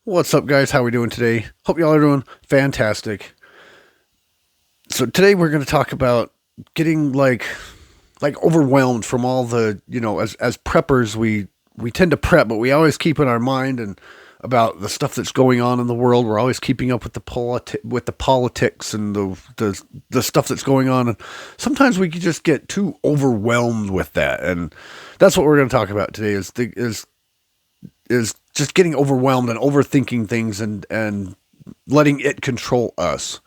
What's up, guys? How we doing today? Hope y'all are doing fantastic. So today we're going to talk about getting like overwhelmed from all the as preppers we tend to prep, but we always keep in our mind and about the stuff that's going on in the world. We're always keeping up with the politics and the stuff that's going on, and sometimes we can just get too overwhelmed with that, and that's what we're going to talk about today. Is just getting overwhelmed and overthinking things and letting it control us.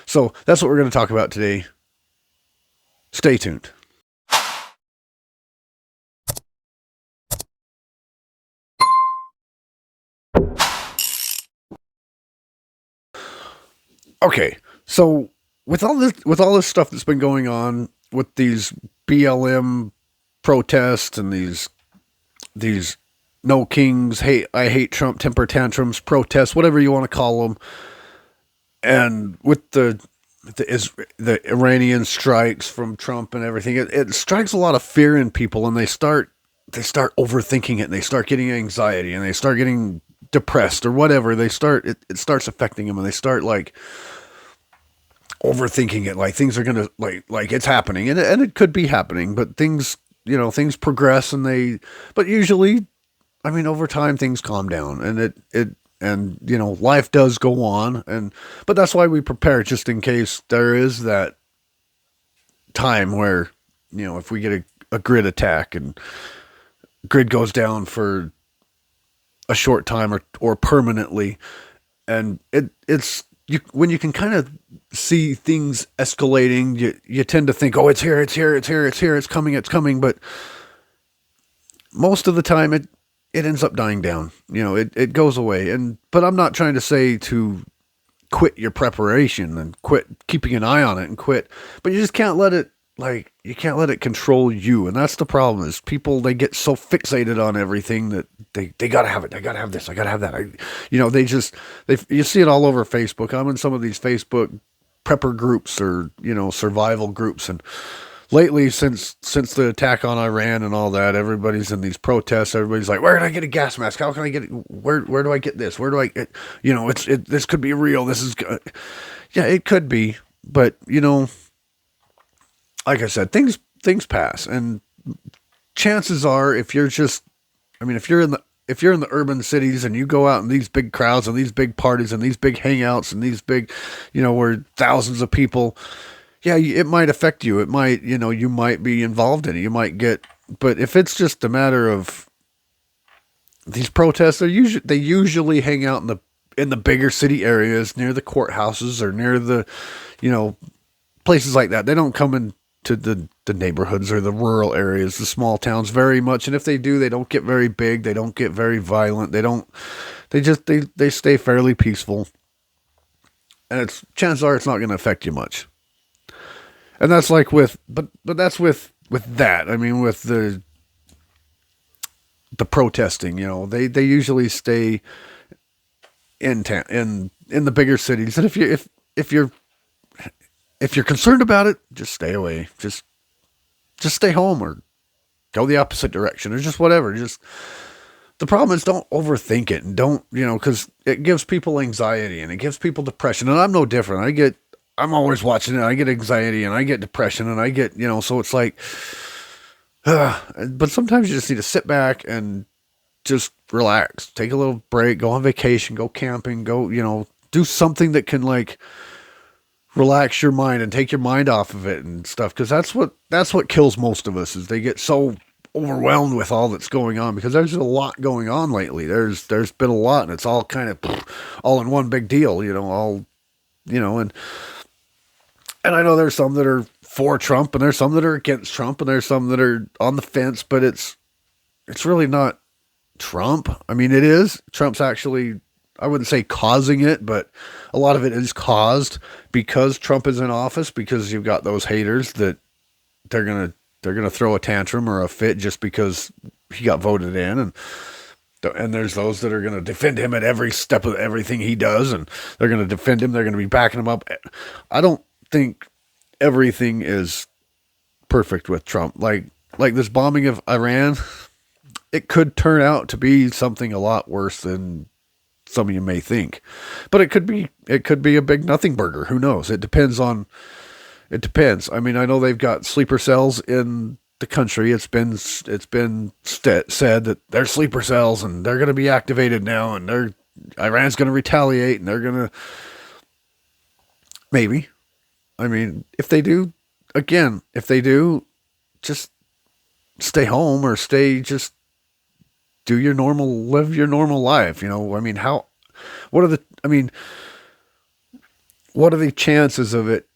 So that's what we're going to talk about today. Stay tuned. Okay, so with all this stuff that's been going on with these BLM protests and these no kings, hey, I hate Trump temper tantrums, protests, whatever you want to call them, and with the Iranian strikes from Trump and everything, it strikes a lot of fear in people, and they start overthinking it, and they start getting anxiety, and they start getting depressed or whatever. It starts affecting them, and they start like overthinking it, like things are gonna like it's happening, and it could be happening, but things progress, but usually, I mean, over time things calm down, and life does go on, but that's why we prepare, just in case there is that time where, if we get a grid attack and grid goes down for a short time or permanently, and it's you when you can kind of see things escalating, you tend to think, oh, it's here, it's here, it's here, it's here, it's coming, but most of the time it ends up dying down. It goes away. But I'm not trying to say to quit your preparation and quit keeping an eye on it and quit, but you just can't let it, you can't let it control you. And that's the problem, is people, they get so fixated on everything that they gotta have it. I gotta have this. I gotta have that. You see it all over Facebook. I'm in some of these Facebook prepper groups or, survival groups. And lately, since the attack on Iran and all that, everybody's in these protests. Everybody's like, where can I get a gas mask? How can I get it? Where do I get this? Where do I get, this could be real. This is good. Yeah, it could be. But, like I said, things pass, and chances are, if you're just, I mean, if you're in the urban cities and you go out in these big crowds and these big parties and these big hangouts and these big, where thousands of people, yeah, it might affect you. It might, you might be involved in it. You might get, but if it's just a matter of these protests, they usually hang out in the bigger city areas near the courthouses or near the, you know, places like that. They don't come into the neighborhoods or the rural areas, the small towns very much. And if they do, they don't get very big. They don't get very violent. They stay fairly peaceful. And chances are it's not going to affect you much. And that's like but that's with that. I mean, with the protesting, they usually stay in town, in the bigger cities. And if you're concerned about it, just stay away. Just stay home, or go the opposite direction, or just whatever. Just, the problem is, don't overthink it, and don't, because it gives people anxiety and it gives people depression. And I'm no different. I'm always watching it. I get anxiety and I get depression and I get, so it's like, but sometimes you just need to sit back and just relax, take a little break, go on vacation, go camping, go, do something that can like relax your mind and take your mind off of it and stuff. Cause that's what kills most of us, is they get so overwhelmed with all that's going on, because there's a lot going on lately. There's been a lot, and it's all kind of all in one big deal, and I know there's some that are for Trump, and there's some that are against Trump, and there's some that are on the fence, but it's really not Trump. I mean, it is. Trump's actually, I wouldn't say causing it, but a lot of it is caused because Trump is in office, because you've got those haters that they're gonna throw a tantrum or a fit just because he got voted in, and there's those that are going to defend him at every step of everything he does, and they're going to defend him. They're going to be backing him up. I don't think everything is perfect with Trump. Like this bombing of Iran, it could turn out to be something a lot worse than some of you may think. But it could be a big nothing burger. Who knows? It depends. I mean, I know they've got sleeper cells in the country. Said that they're sleeper cells and they're going to be activated now, and Iran's going to retaliate, and they're going to maybe. I mean, if they do, just stay home or just live your normal life. I mean, what are the, I mean, what are the chances of it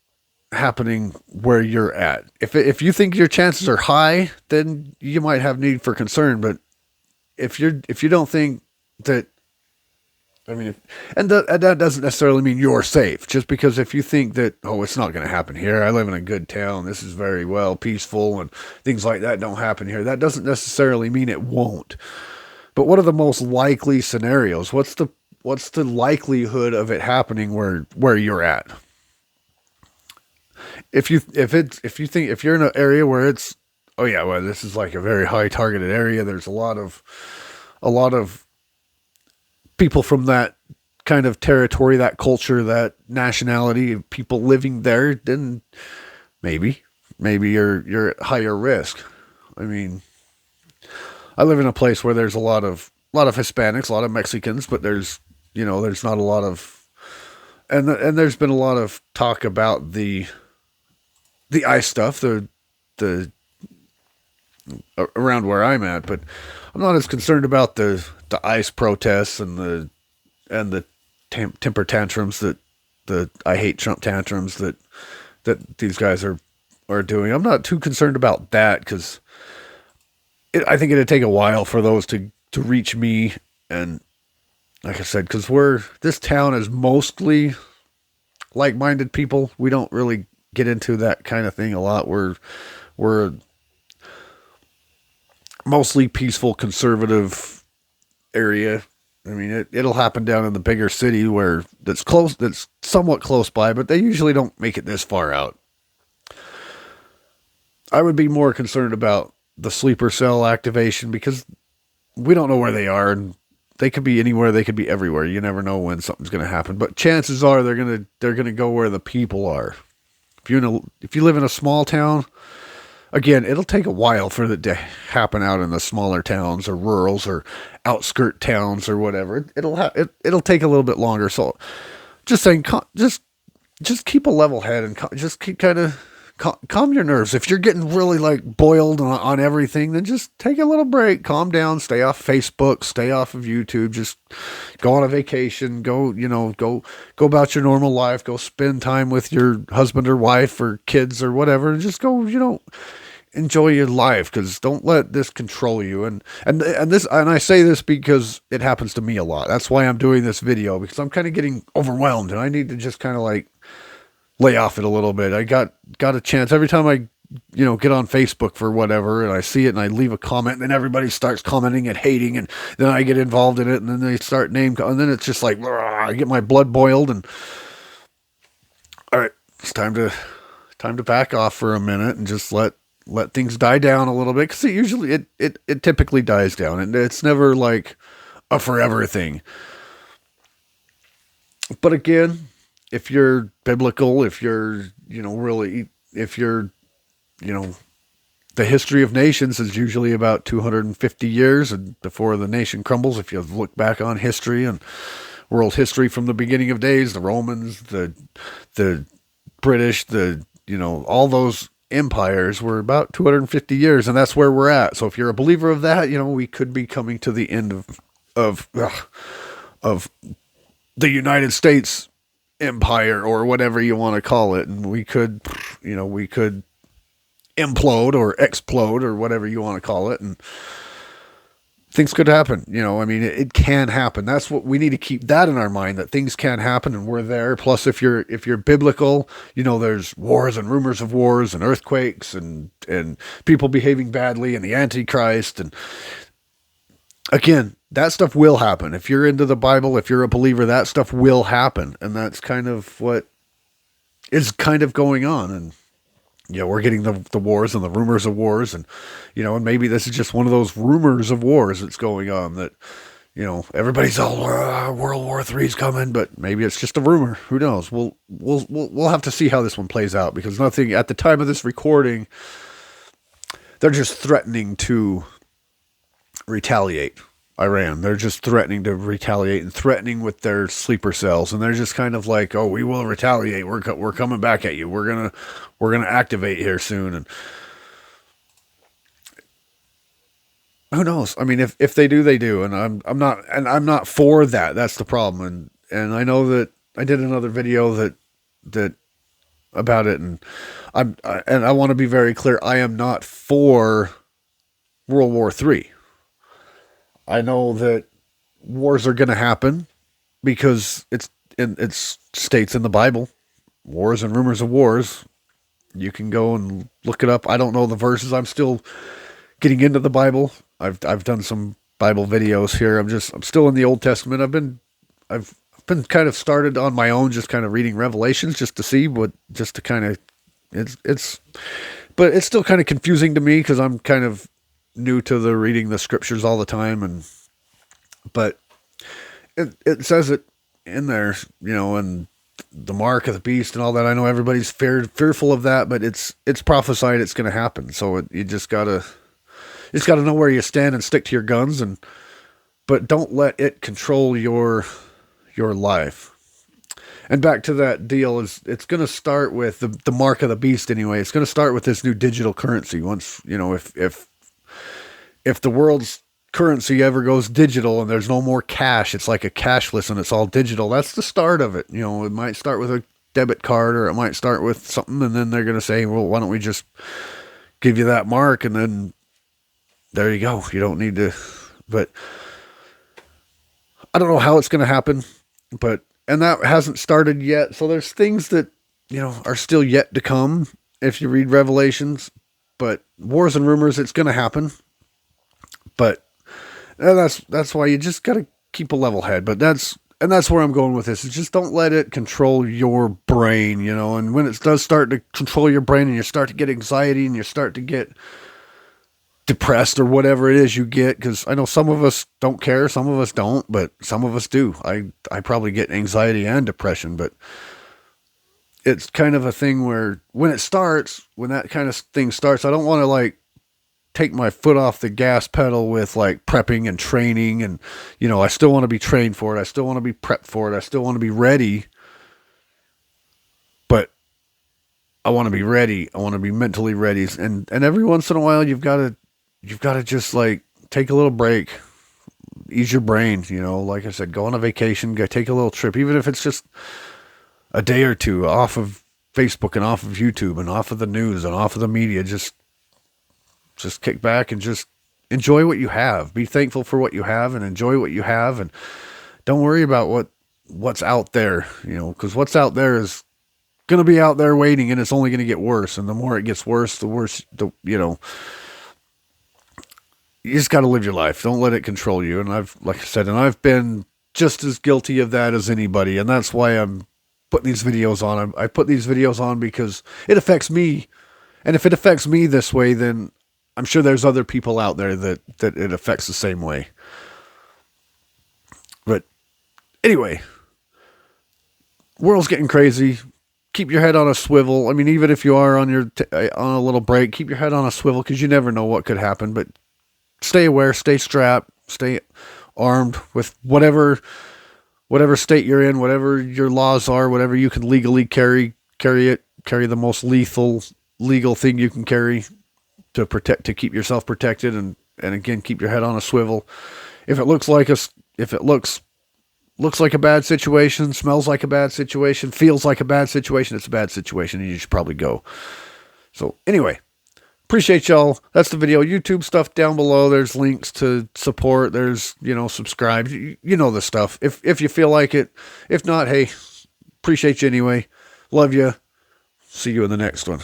happening where you're at? If you think your chances are high, then you might have need for concern. But if you don't think that, I mean, and that doesn't necessarily mean you're safe. Just because if you think that, oh, it's not going to happen here. I live in a good town. This is very well peaceful, and things like that don't happen here. That doesn't necessarily mean it won't. But what are the most likely scenarios? What's the likelihood of it happening where you're at? If you're in an area where it's, oh yeah, well, this is like a very high targeted area. There's a lot of people from that kind of territory, that culture, that nationality, people living there, then maybe you're at higher risk. I mean, I live in a place where there's a lot of Hispanics, a lot of Mexicans, but there's not a lot of, and there's been a lot of talk about the ICE stuff, the around where I'm at, but I'm not as concerned about the ICE protests and the temper tantrums that I hate Trump tantrums that these guys are doing. I'm not too concerned about that because I think it'd take a while for those to reach me. And like I said, because this town is mostly like-minded people. We don't really get into that kind of thing a lot. We're mostly peaceful, conservative area. I mean, it'll happen down in the bigger city that's somewhat close by, but they usually don't make it this far out. I would be more concerned about the sleeper cell activation because we don't know where they are, and they could be anywhere, they could be everywhere. You never know when something's going to happen, but chances are they're going to go where the people are. If you live in a small town, again, it'll take a while for it to happen out in the smaller towns or rurals or outskirt towns or whatever. It'll take a little bit longer. So, just saying, just keep a level head and just keep kind of calm your nerves. If you're getting really like boiled on everything, then just take a little break, calm down, stay off Facebook, stay off of YouTube, just go on a vacation, go about your normal life, go spend time with your husband or wife or kids or whatever, and just go, enjoy your life, because don't let this control you. And I say this because it happens to me a lot. That's why I'm doing this video, because I'm kind of getting overwhelmed and I need to just kind of like lay off it a little bit. I got a chance every time I get on Facebook for whatever and I see it and I leave a comment, and then everybody starts commenting and hating, and then I get involved in it, and then they start and then it's just like I get my blood boiled, and all right, it's time to back off for a minute and just let things die down a little bit, because it typically dies down, and it's never like a forever thing. But again, if you're biblical, if you're, the history of nations is usually about 250 years and before the nation crumbles. If you look back on history and world history from the beginning of days, the Romans, the British, all those empires were about 250 years, and that's where we're at. So if you're a believer of that, we could be coming to the end of the United States empire, or whatever you want to call it, and we could implode or explode or whatever you want to call it, and things could happen. It can happen. That's what we need to keep that in our mind, that things can happen, and we're there. Plus, if you're biblical, there's wars and rumors of wars and earthquakes and people behaving badly and the Antichrist, and again, that stuff will happen. If you're into the Bible, if you're a believer, that stuff will happen. And that's kind of what is kind of going on. And, we're getting the wars and the rumors of wars. And, and maybe this is just one of those rumors of wars that's going on, that, Everybody's all World War III's coming, but maybe it's just a rumor. Who knows? We'll have to see how this one plays out, because nothing at the time of this recording, they're just threatening to retaliate. Iran, they're just threatening to retaliate and threatening with their sleeper cells, and they're just kind of like, oh, we will retaliate. We're coming back at you. We're gonna activate here soon. And who knows? I mean, if they do, they do. And I'm not for that. That's the problem. And I know that I did another video that about it, and I want to be very clear. I am not for World War III. I know that wars are going to happen because it's states in the Bible, wars and rumors of wars. You can go and look it up. I don't know the verses. I'm still getting into the Bible. I've done some Bible videos here. I'm still in the Old Testament. I've been kind of started on my own, just kind of reading Revelations just to see just to kind of, but it's still kind of confusing to me because I'm kind of new to reading the scriptures all the time. But it says it in there, and the mark of the beast and all that. I know everybody's fearful of that, but it's prophesied it's going to happen. So you just gotta know where you stand and stick to your guns, but don't let it control your life. And back to that deal, it's going to start with the mark of the beast anyway. It's going to start with this new digital currency. Once, if the world's currency ever goes digital and there's no more cash, it's like a cashless and it's all digital. That's the start of it. It might start with a debit card, or it might start with something, and then they're going to say, well, why don't we just give you that mark, and then there you go. You don't need to, but I don't know how it's going to happen, and that hasn't started yet. So there's things that, are still yet to come if you read Revelations, but wars and rumors, it's going to happen. But that's why you just got to keep a level head. But that's where I'm going with this. Is just don't let it control your brain, and when it does start to control your brain and you start to get anxiety and you start to get depressed or whatever it is you get, because I know some of us don't care, some of us don't, but some of us do. I probably get anxiety and depression, but it's kind of a thing where when that kind of thing starts, I don't want to take my foot off the gas pedal with prepping and training, and I still want to be trained for it. I still want to be prepped for it. I still want to be ready, but I want to be ready. I want to be mentally ready. And every once in a while, you've got to just take a little break, ease your brain, like I said, go on a vacation, take a little trip, even if it's just a day or two off of Facebook and off of YouTube and off of the news and off of the media. Just kick back and just enjoy what you have. Be thankful for what you have and enjoy what you have. And don't worry about what's out there, because what's out there is going to be out there waiting, and it's only going to get worse. And the more it gets worse, the worse, you just got to live your life. Don't let it control you. And I've been just as guilty of that as anybody. And that's why I'm putting these videos on. I put these videos on because it affects me. And if it affects me this way, then I'm sure there's other people out there that it affects the same way. But anyway, world's getting crazy. Keep your head on a swivel. I mean, even if you are on a little break, keep your head on a swivel, because you never know what could happen. But stay aware, stay strapped, stay armed with whatever state you're in, whatever your laws are, whatever you can legally carry the most legal thing you can carry to keep yourself protected, and again, keep your head on a swivel. If it looks like a bad situation, smells like a bad situation, feels like a bad situation, it's a bad situation, and you should probably go. So anyway, appreciate y'all. That's the video. YouTube stuff down below. There's links to support. There's, subscribe. You know the stuff. If you feel like it. If not, hey, appreciate you anyway. Love you. See you in the next one.